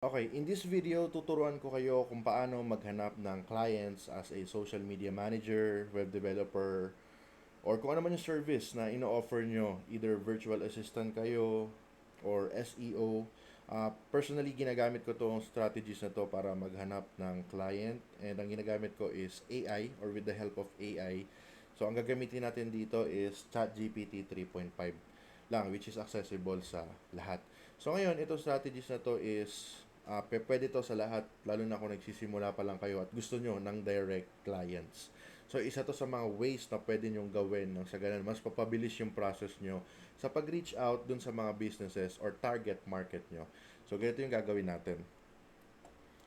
Okay, in this video, tuturuan ko kayo kung paano maghanap ng clients as a social media manager, web developer, or kung ano man yung service na ino-offer nyo. Either virtual assistant kayo or SEO. Personally, ginagamit ko tong strategies na to para maghanap ng client. And ang ginagamit ko is AI or with the help of AI. So, ang gagamitin natin dito is ChatGPT 3.5 lang, which is accessible sa lahat. So, ngayon, itong strategies na to is pwede to sa lahat, lalo na kung nagsisimula pa lang kayo at gusto nyo ng direct clients. So, isa to sa mga ways na pwede nyong gawin nang sa ganun, mas papabilis yung process nyo sa pag-reach out dun sa mga businesses or target market nyo. So, ganito yung gagawin natin.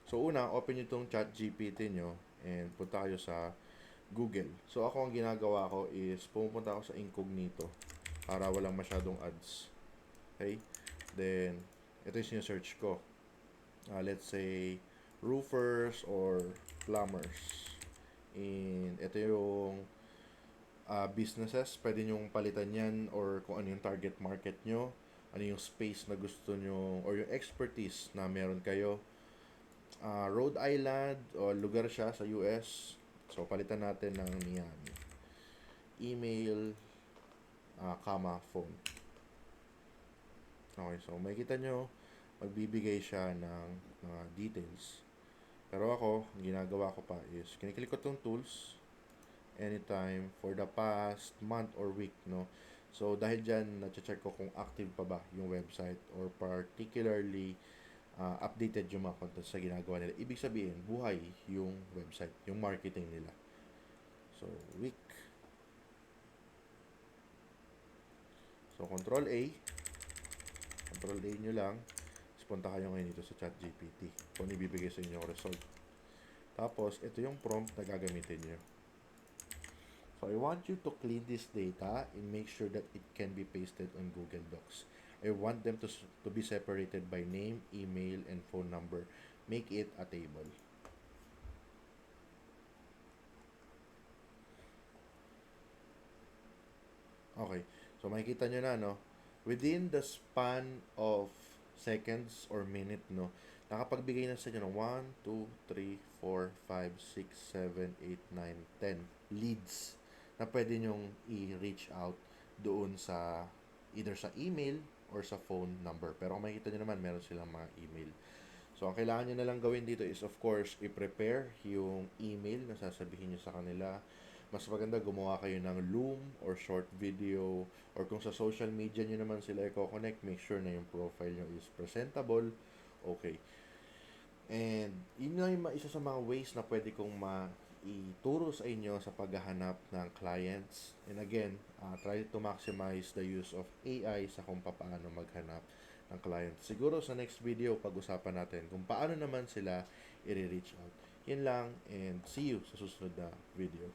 So, una, open nyo itong chat GPT nyo and punta kayo sa Google. So, ako ang ginagawa ko is pumunta ako sa incognito para walang masyadong ads. Okay? Then, ito yung sinesearch ko. Let's say roofers or plumbers. And ito yung businesses, pwede nyong palitan yan or kung ano yung target market nyo, ano yung space na gusto nyo or yung expertise na meron kayo. Rhode Island o lugar siya sa US, so palitan natin ng Miami. Email, phone. Okay, so makikita nyo magbibigay siya ng mga details. Pero ako, ginagawa ko pa is, kiniklik ko tong tools anytime for the past month or week, no? So, dahil dyan, na-check ko kung active pa ba yung website or particularly updated yung mga content sa ginagawa nila. Ibig sabihin, buhay yung website, yung marketing nila. So, week. So, Control A. Control A nyo lang. Tapos, punta kayo ngayon dito sa ChatGPT kung ibibigay sa inyo yung result. Tapos, ito yung prompt na gagamitin nyo. So, I want you to clean this data and make sure that it can be pasted on Google Docs. I want them to be separated by name, email, and phone number. Make it a table. Okay. So, makikita nyo na, no? Within the span of seconds or minute, no? Nakapagbigay na sa inyo ng 1, 2, 3, 4, 5, 6, 7, 8, 9, 10 leads na pwede nyong i-reach out doon sa either sa email or sa phone number. Pero kung makikita nyo naman, meron silang mga email. So, ang kailangan nyo na lang gawin dito is, of course, i-prepare yung email na sasabihin nyo sa kanila. Mas maganda gumawa kayo ng Loom or short video or kung sa social media nyo naman sila i-connect, make sure na yung profile nyo is presentable. Okay. And yun na yung isa sa mga ways na pwede kong ituro sa inyo sa paghahanap ng clients. And again, try to maximize the use of AI sa kung paano maghanap ng clients. Siguro sa next video, pag-usapan natin kung paano naman sila i-reach out. Yun lang and see you sa susunod na video.